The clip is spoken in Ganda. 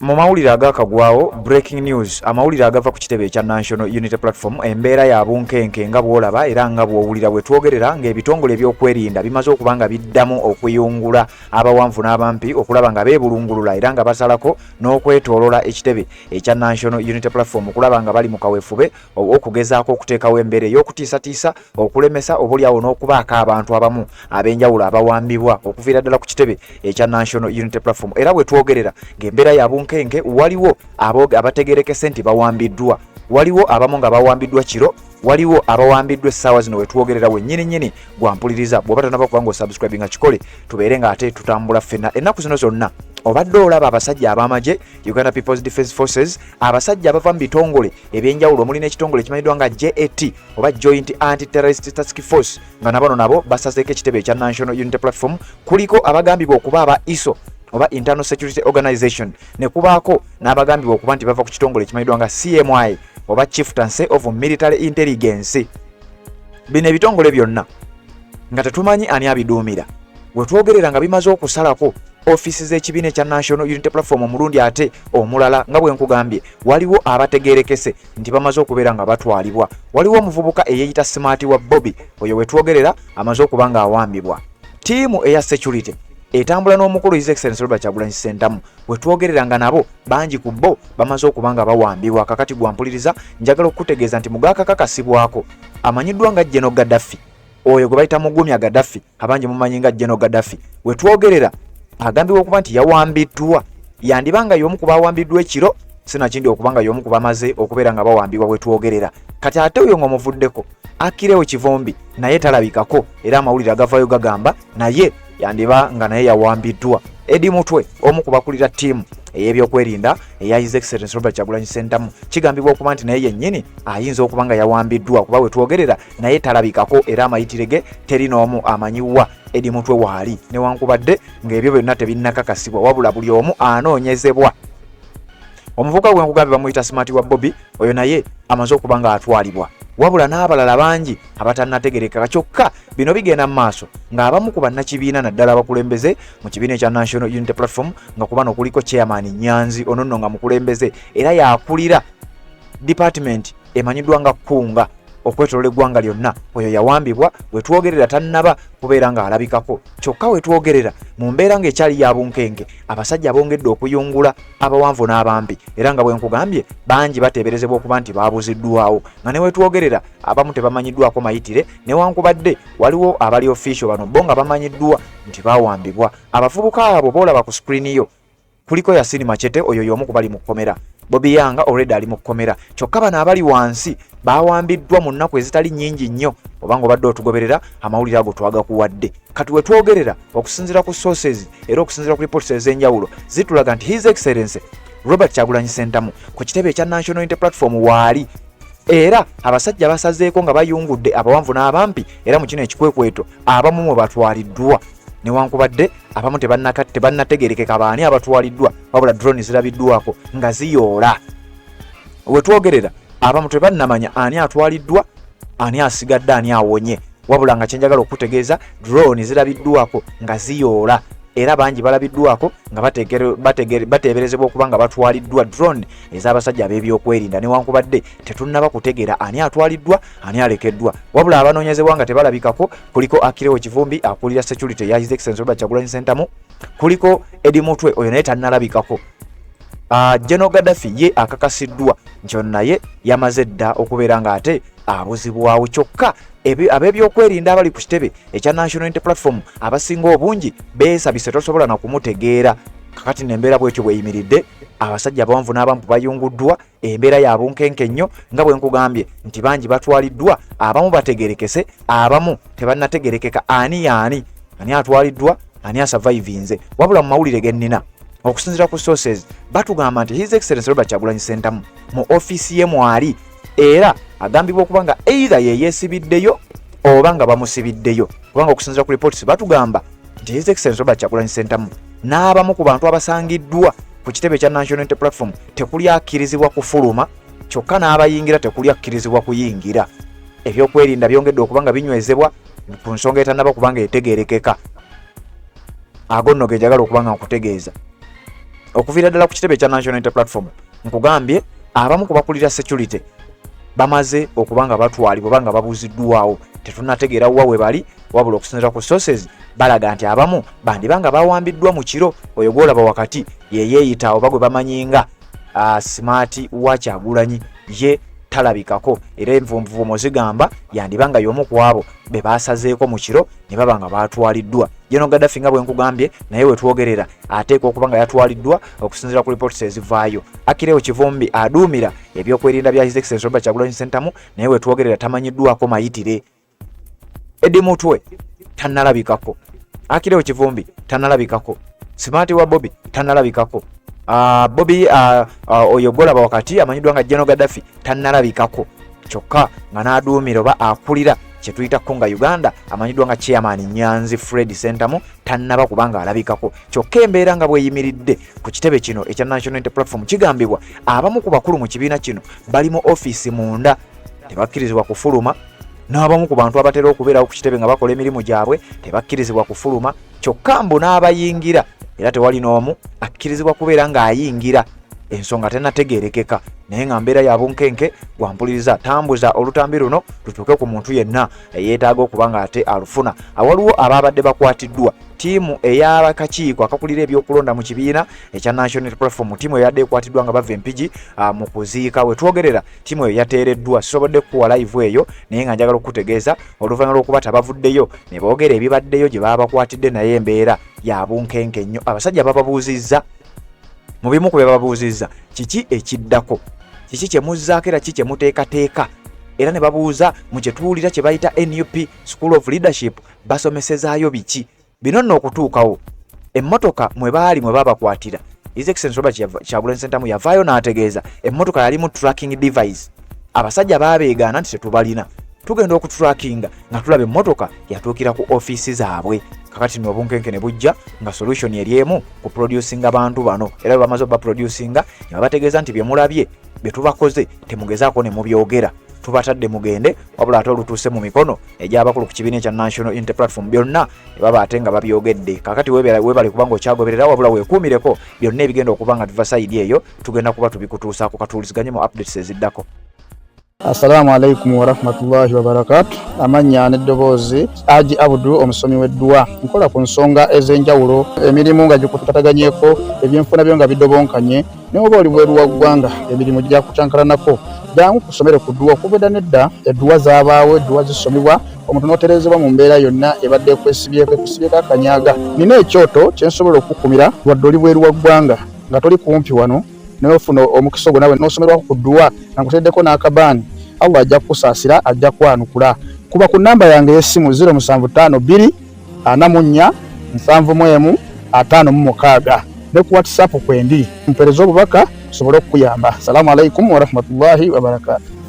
mu mawulire agakagwawo breaking news amawulire agava ku kitebe ekya National Unity Platform embeera ya bunkenke nga bwolaba era nga bwowulira bwe twogerera ng'ebitongole ebyokwerinda bimaze okuba nga biddamu okuyungula abawanvu n'abampi okulaba nga beebulungulula era nga basalako n'okwetoolola ekitebe ekya National Unity Platform okulaba nga bali mu kaweefube okugezaako okuteekawo embeera ey'okutiisatiisa okulemesa obuliawo n'okubaako abantu abamu ab'enjawulo abawambibwa okuviira ddala ku kitebe ekya National Unity Platform era bwe twogerera ng'embeera ya bunkenke waliwo abategeerekese nti bawambiddwa waliwo abamu nga bawambiddwa kiro waliwo abawambiddwa essaawa zino wetwogerera wennyini gwampuliriza bw'oba tonaba kuba ng'osubscribe nga kikole tubeere ng'ate tutambula ffenna ennaku zino zonna obadde olaba abasajja ab'amagye Uganda People's Defence Forces abasajja abava mu bitongole ebyenjawulo omuli n'ekitongole ekimanyiddwa nga JAT oba Joint Anti-Terrorist Task Force nga nabo basazeeko ekitebe ekya National Unity Platform kuliko abagambibwa okuba aba ISO oba Internal Security Organization ne kubaako n'abagambibwa okuba nti bava ku kitongole ekimanyiddwa nga CMI oba Chieftaincy of Military Intelligence. Bino ebitongole byonna nga tetumanyi ani abiduumira bwe twogerera nga bimaze okusalako office z'ekibiina ekya National Unity Platform omulundi ate omulala nga bwe nkugambye waliwo abategeerekese nti bamaze okubeera nga batwalibwa waliwo omuvubuka eyeeyita Smart wa Bobby oyo we twogerera amaze okuba nga awambibwa ttiimu eya security etambula n'omukulu His Excellency Robert Kyagulanyi Ssentamu bwe twogerera nga nabo bangi ku bo bamaze okuba nga bawambibwa kakati gwampuliriza njagala okutegeeza nti mugakakakasibwako amanyiddwa nga General Gaddafi oyo gwe bayita Mugumya Gaddafi abangi mumanyi nga General Gaddafi we twogerera agambibwa okuba nti yawambiddwa yandibanga y'omu ku bawambiddwa ekiro sinakindi okuba nga y'omu ku bamaze okubeera nga bawambibwa we twogerera kati ate oyo ng'omuvuddeko Akirewo Kivombi naye talabikako era amawulire agavayo gagamba naye yandiba nga naye yawambiddwa Edi Mutwe omu ku bakulira ttiimu ey'ebyokwerinda eya His Excellency Robert Kyagulanyi Ssentamu kigambibwa okuba nti naye yennyini ayinza okuba nga yawambiddwa kuba we twogerera naye talabikako era amayitire ge teri n'omu amanyiwa Edi Mutwe waali newankubadde ng'ebyo byonna tebinnakakasibwa wabula buli omu anoonyezebwa. Omuvubuka gwe nkugambye bamuyita Smart wa Bobby oyo naye amaze okuba nga atwalibwa wabula n'abalala bangi abatannategerekeka kyokka bino bigenda mu maaso ng'abamu ku bannakibiina naddala abakulembeze mu kibiina ekya National Unity Platform nga kubano kuliko chairman Nyanzi ono nno nga mukulembeze era yakulira department emanyiddwa nga Kkunga okwetolola eggwanga lyonna oyo yawambibwa we twogerera tannaba kubeera nga alabikako kyokka we twogerera mu mbeera ng'ekyali ya bunkenke abasajja bongedde okuyungula abawanvu n'abampi era nga bwe nkugambye bangi bateeberezebwa okuba nti baabuziddwawo nga ne we twogerera abamu tebamanyiddwako mayitire newankubadde waliwo abali official bano bo nga bamanyiddwa nti bawambibwa abavubuka abo boolaba ku screen yo kuliko Yasini Machete oyo y'omu ku bali mu kkomera Bobby Yanga already ali mu kkomera kyokka bano abali wansi bawambiddwa mu nnaku ezitali nnyingi nnyo obanga obadde otugoberera amawulire ago twagakuwadde kati we twogerera okusinziira ku sources era okusinziira ku reports ez'enjawulo zitulaga nti His Excellency Robert Kyagulanyi Ssentamu ku kitebe ekya National Unity Platform waali era abasajja basazeeko nga bayungudde abawanvu n'abampi era mu kino ekikwekweto abamu mwe batwaliddwa newankubadde abamu tebannategerekeka baani abatwaliddwa wabula drone zirabiddwako nga ziyoola we twogerera abamu tebannamanya ani atwaliddwa ani asigadde ani awonye wabula nga kyenjagala okutegeeza drone zirabiddwako nga ziyoola era bangi balabiddwako nga bateeberezebwa okuba nga batwaliddwa drone ez'abasajja ab'ebyokwerinda newankubadde tetunnaba kutegeera ani atwaliddwa ani alekeddwa wabula abanoonyezebwa nga tebalabikako kuliko Akirewo Kivumbi akulira security ya His Excellency Robert Kyagulanyi Ssentamu kuliko Edi Mutwe oyo naye tannalabikako General Gaddafi ye akakasiddwa nti ono naye yamaze dda okubeera nga ate abuzibwawo kyokka ab'ebyokwerinda abali ku kitebe ekya National Unity Platform abasinga obungi beesabise tosobola na kumutegeera kakati n'embeera bwetyo bweyimiridde abasajja abawanvu n'abampu bayunguddwa embeera ya bunkenke nnyo nga bwe nkugambye nti bangi batwaliddwa abamu bategerekese abamu tebannategerekeka ani atwaliddwa ani asurvivinze wabula mu mawulire gennina okusinziira ku sources batugamba nti His Excellency Robert Kyagulanyi Ssentamu mu office ye mwali era agambibwa okuba nga either ye yeesibiddeyo oba nga bamusibiddeyo kubanga okusinziira ku reports batugamba nti His Excellency Robert Kyagulanyi Ssentamu n'abamu ku bantu abasangiddwa ku kitebe kya National Unity Platform tekuli akkirizibwa kufuluma kyokka n'abayingira tekuli akkirizibwa kuyingira ebyokwerinda byongedde okuba nga binywezebwa ku nsonga etannaba kuba nga etegeerekeka ago nno ge njagala okuba nga nkutegeeza okuviira ddala ku kitebe kya National Unity Platform nkugambye abamu ku bakulira security bamaze okubanga batwalibwa banga babuziddwawo tetunategeera wa we bali wabula okusinziira ku sources balaga nti abamu bandibanga bawambiddwa mu kiro oyo gwolaba wakati yeyeeyita oba gwe bamanyinga Smart wa Kyagulanyi ye talabikako era envumvumo zigamba yandibanga y'omu ku abo be basazeeko mu kiro ne babanga batwaliddwa. Jeno Gaddafi nga bwe nkugambye naye we twogerera ateeka okubanga yatwaliddwa okusinziira ku reports ezivaayo. Akireewo Kivumbi aduumira ebyokwerinda bya His Excellency Robert Kyagulanyi Ssentamu naye we twogerera tamanyiddwako mayitire. Eddie Mutwe tannalabikako. Akireewo Kivumbi tannalabikako. Smart wa Bobby tannalabikako. Bobby oyo golaba wakati amanyiddwa nga Jeno Gaddafi tannalabikako kyokka nga n'aduumira oba akulira kye tuyita Konga Uganda amanyiddwa nga chairman Nyanzi Fred Ssentamu tannaba kubanga alabikako. Kyokka embeera nga bweyimiridde ku kitebe kino ekya National Unity Platform kigambibwa abamu ku bakulu mu kibiina kino bali mu office munda tebakkirizibwa kufuluma n'abamu ku bantu abatera okubeerawo ku kitebe nga bakola emirimu gyabwe tebakkirizibwa kufuluma kyokka mbu n'abayingira era tewali n'omu akkirizibwa kubeera ng'ayingira ensonga tennategeerekeka naye nga mbeera ya bunkenke gwampuliriza tambuza olutambi luno lutuuke ku muntu yenna eyeetaaga okuba nga ate alufuna. Awaliwo abaabadde bakwatiddwa ttiimu ey'akakiiko akakulira ebyokulonda mu kibiina ekya National Unity Platform ttiimu eyadde ekwatiddwa nga bava empigi mu kuziika we twogerera ttiimu eyo yateereddwa sisobodde kukuwa live eyo naye nga njagala okukutegeeza oluvannyuma lw'okuba tabavuddeyo ne boogera ebibaddeyo gye baba bakwatidde naye embeera ya bunkenke nnyo. Abasajja bababuuzizza mu bimu ku bye babuuzizza kiki ekiddako kiki kye muzzaako era kiki kye muteekateeka era ne babuuza mu kye tuwulira kye bayita NUP School of Leadership basomesezaayo biki bino nno okutuukawo emmotoka mwe baali mwe babakwatira His Excellency Robert Kyagulanyi Ssentamu yavaayo n'ategeeza emmotoka yali mu tracking device abasajja baabeegaana nti tetubalina tugenda okutrackinga nga tulaba emmotoka yatuukira ku ofiisi zaabwe. Kakati no bunkenke ne bujja nga solution eri emu ku producing abantu bano era bamaze ba producinga ne bategeeza nti bye mulabye bye tubakoze temugezaako ne mubyogera tubatadde mugende wabula ate olutuuse mu mikono egy'abakulu ku kibiina ekya National Unity Platform byonna ne baba ate nga babyogedde. Kakati webali kubanga okyagoberera wabula weekuumireko byonna ebigenda okuba nga biva sayidi eyo tugenda kuba tubikutuusaako katuuliziganye mu updates eziddako. Assalamu alaikum wa rahmatullahi wa barakatuh. Amanya n'eddoboozi Haji Abdu omusomi w'eddua nkola ku nsonga ez'enjawulo emirimu nga gikutataganyeko ebyenfuna byo nga bidobonkanye ne oba oli bweru wa ggwanga emirimu gya kucankalanako jangu kusomere ku ddua okubeda nedda eddua zaabaawo eddua zisomibwa omuntu n'oterezebwa mu mbeera yonna ebadde ekwesibyeko akanyaga. Nina ekyoto kye nsobola okukumira wadde oli bweru wa ggwanga nga toli kumpi wano n'ofuna omukisa gwo nawe n'osomerwako ku ddua nga nkuteddeko n'akabaani Allah ajja kusaasira ajja kwanukula. Kuba ku namba yange y'essimu 0752 44 71 56 ne ku WhatsApp kwendi mpereza obubaka sobole okuyamba. Assalamu alaikum wa rahmatullahi wa barakatuh.